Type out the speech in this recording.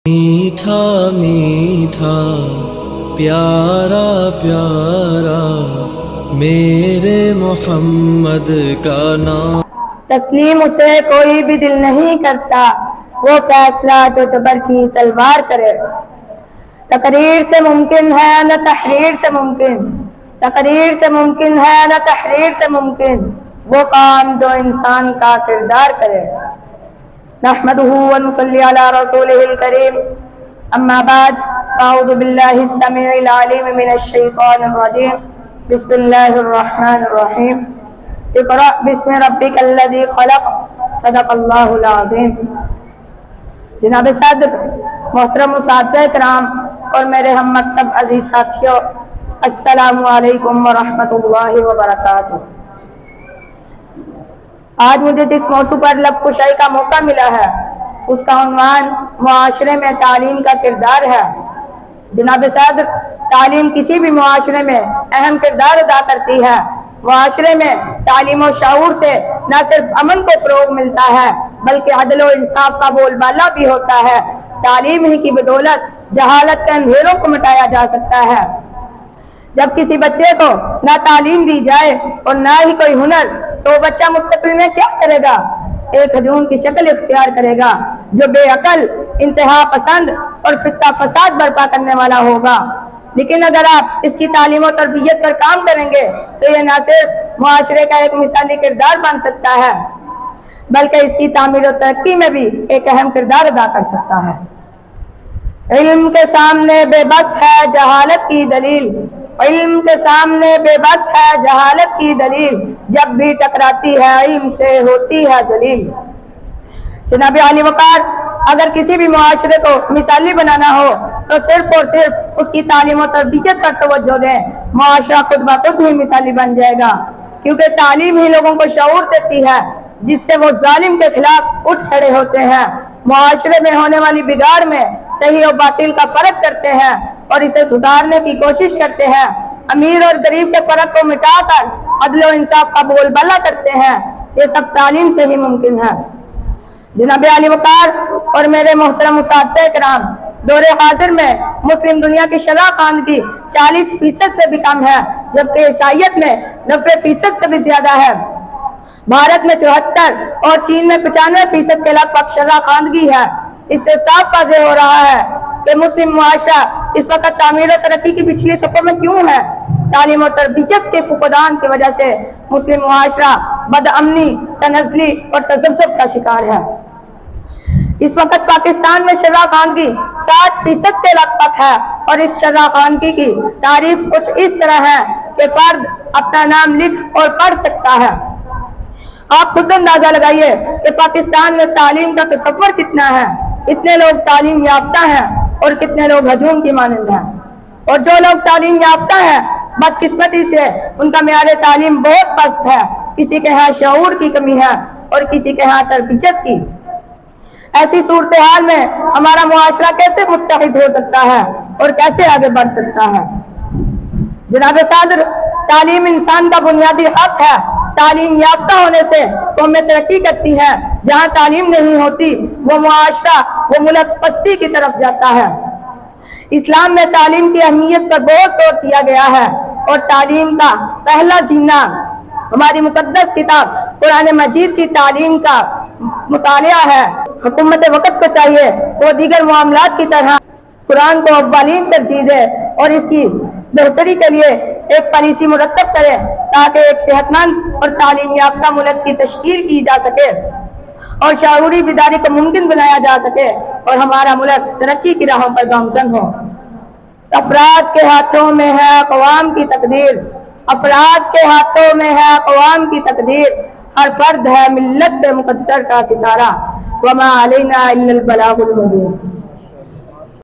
میٹھا میٹھا پیارا پیارا میرے محمد کا نام، تسلیم اسے کوئی بھی دل نہیں کرتا، وہ فیصلہ جو جبر کی تلوار کرے۔ تقریر سے ممکن ہے نہ تحریر سے ممکن، تقریر سے ممکن ہے نہ تحریر سے ممکن، وہ کام جو انسان کا کردار کرے۔ نحمدہ ونصلی علی رسولہ الکریم، اما بعد فاعوذ باللہ السمیع العلیم من الشیطان الرجیم، بسم اللہ الرحمن الرحیم۔ اقرأ بسم ربک الذی خلق، صدق اللہ العظیم۔ جناب صدر، محترم اساتذہ کرام اور میرے ہم مکتب عزیز ساتھیوں، السلام علیکم ورحمۃ اللہ وبرکاتہ۔ آج مجھے جس موضوع پر لب کشائی کا موقع ملا ہے اس کا عنوان معاشرے میں تعلیم کا کردار ہے۔ جناب صدر، تعلیم کسی بھی معاشرے میں اہم کردار ادا کرتی ہے۔ معاشرے میں تعلیم و شعور سے نہ صرف امن کو فروغ ملتا ہے بلکہ عدل و انصاف کا بول بالا بھی ہوتا ہے۔ تعلیم ہی کی بدولت جہالت کے اندھیروں کو مٹایا جا سکتا ہے۔ جب کسی بچے کو نہ تعلیم دی جائے اور نہ ہی کوئی ہنر تو وہ بچہ مستقبل میں کیا کرے گا؟ ایک ہجوم کی شکل اختیار کرے گا جو بے عقل، انتہا پسند اور فتنہ فساد برپا کرنے والا ہوگا۔ لیکن اگر آپ اس کی تعلیم و تربیت پر کام کریں گے تو یہ نہ صرف معاشرے کا ایک مثالی کردار بن سکتا ہے بلکہ اس کی تعمیر و ترقی میں بھی ایک اہم کردار ادا کر سکتا ہے۔ علم کے سامنے بے بس ہے جہالت کی دلیل، علم کے سامنے بے بس ہے جہالت کی دلیل، جب بھی ٹکراتی ہے علم سے ہوتی ہے ذلیل۔ جناب عالی وقار، اگر کسی بھی معاشرے کو مثالی بنانا ہو تو صرف اور صرف اس کی تعلیم و تربیت پر توجہ دیں، معاشرہ خود بخود ہی مثالی بن جائے گا، کیونکہ تعلیم ہی لوگوں کو شعور دیتی ہے جس سے وہ ظالم کے خلاف اٹھ کھڑے ہوتے ہیں، معاشرے میں ہونے والی بگاڑ میں صحیح و باطل کا فرق کرتے ہیں اور اسے سدھارنے کی کوشش کرتے ہیں، امیر اور غریب کے فرق کو مٹا کر عدل و انصاف کا بول بالا کرتے ہیں۔ یہ سب تعلیم سے ہی ممکن ہے۔ جناب عالی وقار اور میرے محترم اساتذہ کرام، دور حاضر میں مسلم دنیا کی شرح خواندگی 40% سے بھی کم ہے جبکہ عیسائیت میں 90% سے بھی زیادہ ہے۔ بھارت میں 74 اور چین میں 95% کے لگ بھگ شرح خواندگی ہے۔ اس سے صاف واضح ہو رہا ہے کہ مسلم معاشرہ اس وقت تعمیر و ترقی کی پچھلی صفوں میں کیوں ہے۔ تعلیم و تربیت کے فقدان کی وجہ سے مسلم معاشرہ بدامنی، تنزلی اور تذبذب کا شکار ہے۔ اس وقت پاکستان میں شرح خواندگی 60% کے لگ بھگ ہے اور اس شرح خواندگی کی تعریف کچھ اس طرح ہے کہ فرد اپنا نام لکھ اور پڑھ سکتا ہے۔ آپ خود اندازہ لگائیے کہ پاکستان میں تعلیم کا تصور کتنا ہے، کتنے لوگ تعلیم یافتہ ہیں اور کتنے لوگ ہجوم کی مانند ہیں۔ اور جو لوگ تعلیم یافتہ ہیں بدقسمتی سے ان کا معیار تعلیم بہت پست ہے، کسی کے ہاں شعور کی کمی ہے اور کسی کے ہاں تربیت کی۔ ایسی صورتحال میں ہمارا معاشرہ کیسے متحد ہو سکتا ہے اور کیسے آگے بڑھ سکتا ہے؟ جناب صدر، تعلیم انسان کا بنیادی حق ہے۔ تعلیم یافتہ ہونے سے قومیں ترقی کرتی ہیں، جہاں تعلیم نہیں ہوتی وہ معاشرہ، وہ ملک پستی کی طرف جاتا ہے۔ اسلام میں تعلیم کی اہمیت پر بہت زور دیا گیا ہے اور تعلیم کا پہلا زینہ ہماری مقدس کتاب قرآن مجید کی تعلیم کا مطالعہ ہے۔ حکومت وقت کو چاہیے وہ دیگر معاملات کی طرح قرآن کو اولین ترجیح دے اور اس کی بہتری کے لیے ایک پالیسی مرتب کرے تاکہ ایک صحت مند اور تعلیم یافتہ ملک کی تشکیل کی جا سکے اور شعوری بیداری کو ممکن بنایا جا سکے اور ہمارا ملک ترقی کی راہوں پر گامزن ہو۔ افراد کے ہاتھوں میں ہے اقوام کی تقدیر، افراد کے ہاتھوں میں ہے اقوام کی تقدیر، ہر فرد ہے ملت کے مقدر کا ستارہ، وما علینا الا البلاغ المبین۔